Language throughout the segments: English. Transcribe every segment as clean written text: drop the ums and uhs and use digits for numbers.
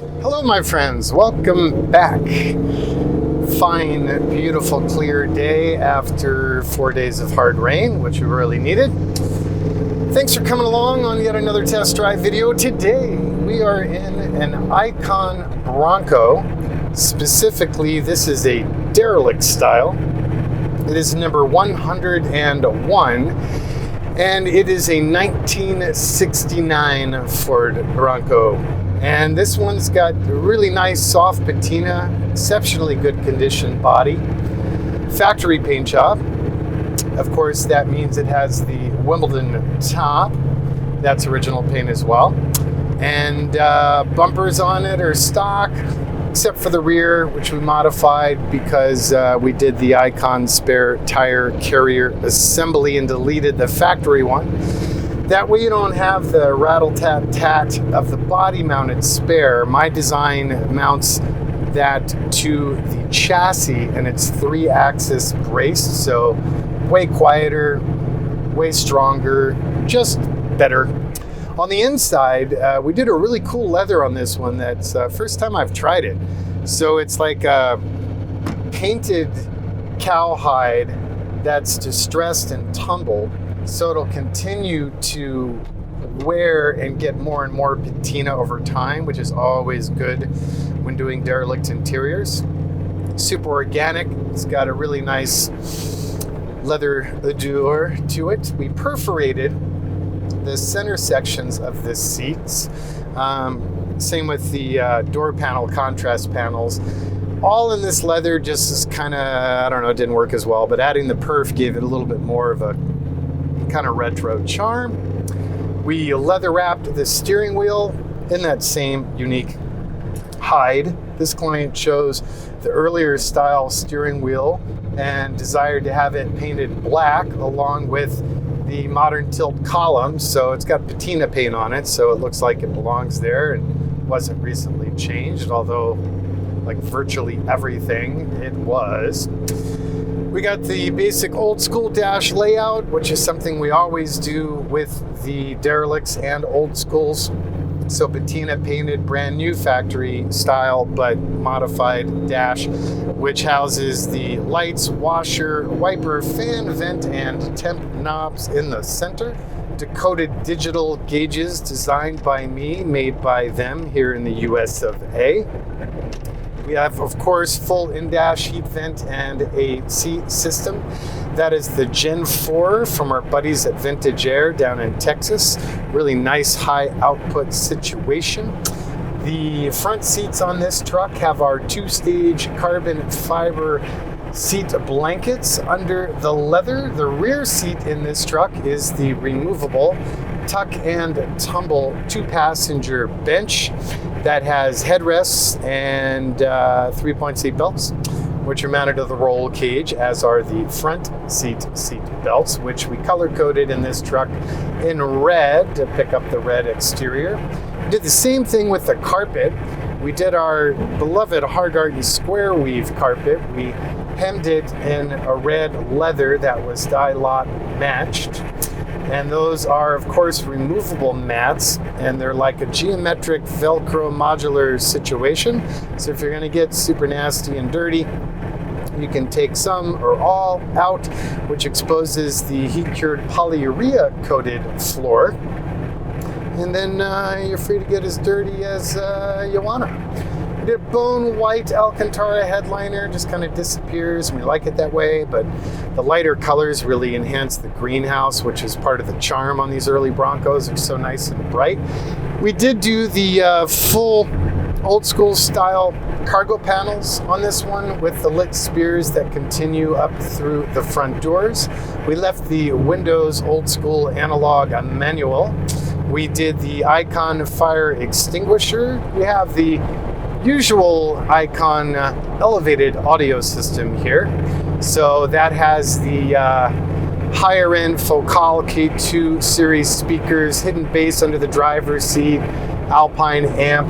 Hello, my friends. Welcome back. Fine, beautiful, clear day after 4 days of hard rain, which we really needed. Thanks for coming along on yet another test drive video. Today, we are in an Icon Bronco. Specifically, this is a Derelict style. It is number 101, and it is a 1969 Ford Bronco. And this one's got a really nice soft patina, exceptionally good condition body, factory paint job. Of course, that means it has the Wimbledon top. That's original paint as well. And bumpers on it are stock, except for the rear, which we modified because we did the Icon spare tire carrier assembly and deleted the factory one. That way you don't have the rattle-tat-tat of the body-mounted spare. My design mounts that to the chassis, and it's 3-axis braced, so way quieter, way stronger, just better. On the inside, we did a really cool leather on this one. That's first time I've tried it. So it's like a painted cowhide that's distressed and tumbled. So it'll continue to wear and get more and more patina over time, which is always good when doing Derelict interiors. Super organic. It's got a really nice leather allure to it. We perforated the center sections of the seats. Same with the door panel, contrast panels. All in this leather just is kind of, I don't know, it didn't work as well, but adding the perf gave it a little bit more of a kind of retro charm. We leather wrapped the steering wheel in that same unique hide. This client chose the earlier style steering wheel and desired to have it painted black along with the modern tilt column. So it's got patina paint on it, so it looks like it belongs there and wasn't recently changed, although like virtually everything it was. We got the basic old school dash layout, which is something we always do with the Derelicts and old schools. So patina painted, brand new factory style, but modified dash, which houses the lights, washer, wiper, fan, vent, and temp knobs in the center. Decoded digital gauges designed by me, made by them here in the US of A. We have, of course, full in-dash heat vent and a seat system. That is the Gen 4 from our buddies at Vintage Air down in Texas. Really nice high output situation. The front seats on this truck have our 2-stage carbon fiber seat blankets under the leather. The rear seat in this truck is the removable tuck and tumble 2-passenger bench that has headrests and 3-point seat belts, which are mounted to the roll cage, as are the front seat belts, which we color-coded in this truck in red to pick up the red exterior. We did the same thing with the carpet. We did our beloved Hargarten square weave carpet. We hemmed it in a red leather that was dye lot matched. And those are, of course, removable mats, and they're like a geometric Velcro modular situation. So if you're going to get super nasty and dirty, you can take some or all out, which exposes the heat-cured polyurea coated floor. And then you're free to get as dirty as you want to. We did bone white Alcantara headliner, just kind of disappears, and we like it that way, but the lighter colors really enhance the greenhouse, which is part of the charm on these early Broncos. They're so nice and bright. We did do the full old school style cargo panels on this one with the lit spears that continue up through the front doors. We left the windows old school analog manual. We did the Icon fire extinguisher. We have the usual Icon elevated audio system here. So that has the higher end Focal K2 series speakers, hidden bass under the driver's seat, Alpine amp.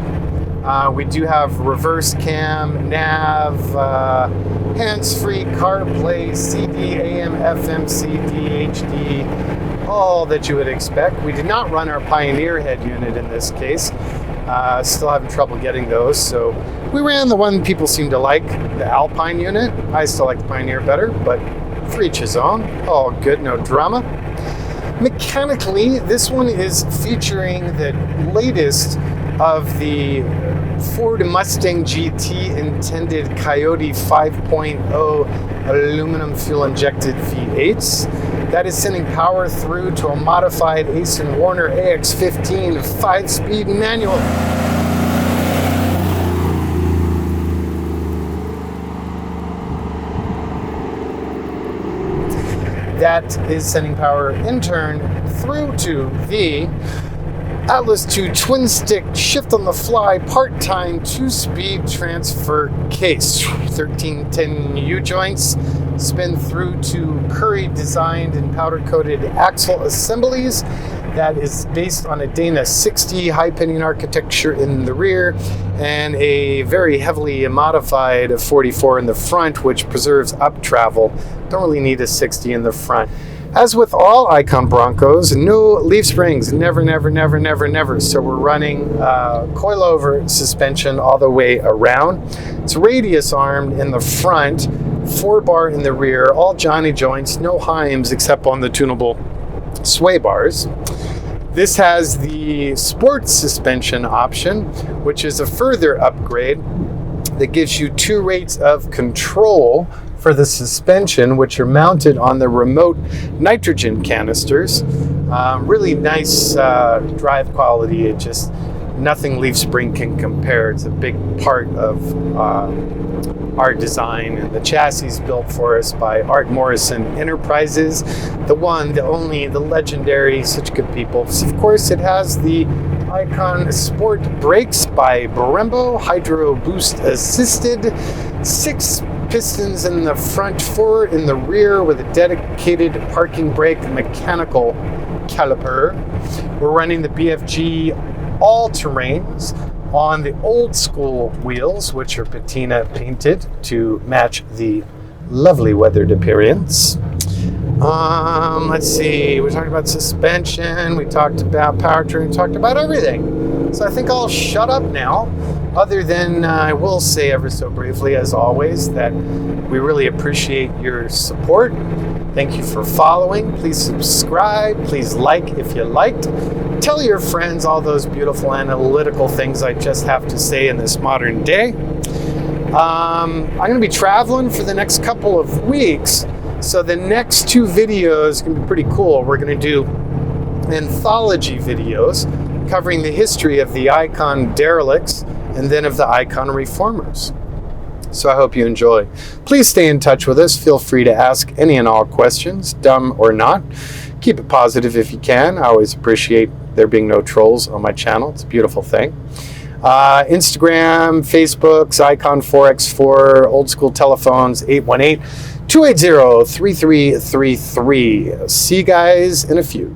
We do have reverse cam, nav, hands-free CarPlay, CD, AM, FM, CD, HD, all that you would expect. We did not run our Pioneer head unit in this case. Still having trouble getting those, so we ran the one people seem to like, the Alpine unit. I still like the Pioneer better, but for each his own. All good, no drama. Mechanically, this one is featuring the latest of the Ford Mustang GT intended Coyote 5.0 aluminum fuel-injected V8s. That is sending power through to a modified Ace & Warner AX15 5-speed manual. That is sending power in turn through to the Atlas 2 twin-stick shift-on-the-fly part-time 2-speed transfer case. 1310 U-joints spin through to Curry-designed and powder-coated axle assemblies. That is based on a Dana 60 high-pinion architecture in the rear and a very heavily modified 44 in the front, which preserves up travel. Don't really need a 60 in the front. As with all Icon Broncos, no leaf springs, never. So we're running coilover suspension all the way around. It's radius armed in the front, 4-bar in the rear, all Johnny joints, no Heims except on the tunable sway bars. This has the sports suspension option, which is a further upgrade that gives you 2 rates of control for the suspension, which are mounted on the remote nitrogen canisters. Really nice drive quality. It just, nothing leaf spring can compare. It's a big part of our design, and the chassis is built for us by Art Morrison Enterprises, the one, the only, the legendary, such good people. So of course, it has the Icon Sport brakes by Brembo, Hydro Boost assisted, 6 pistons in the front, 4 in the rear with a dedicated parking brake mechanical caliper. We're running the BFG all-terrains on the old school wheels, which are patina painted to match the lovely weathered appearance. Let's see, we talked about suspension, we talked about powertrain, we talked about everything. So I think I'll shut up now, other than I will say ever so briefly, as always, that we really appreciate your support. Thank you for following. Please subscribe. Please like if you liked. Tell your friends all those beautiful analytical things I just have to say in this modern day. I'm going to be traveling for the next couple of weeks, so the next 2 videos are going to be pretty cool. We're going to do anthology videos covering the history of the Icon Derelicts and then of the Icon Reformers. So I hope you enjoy. Please stay in touch with us. Feel free to ask any and all questions, dumb or not. Keep it positive if you can. I always appreciate there being no trolls on my channel. It's a beautiful thing. Instagram, Facebook's Icon 4x4, old school telephones, 818-280-3333. See you guys in a few.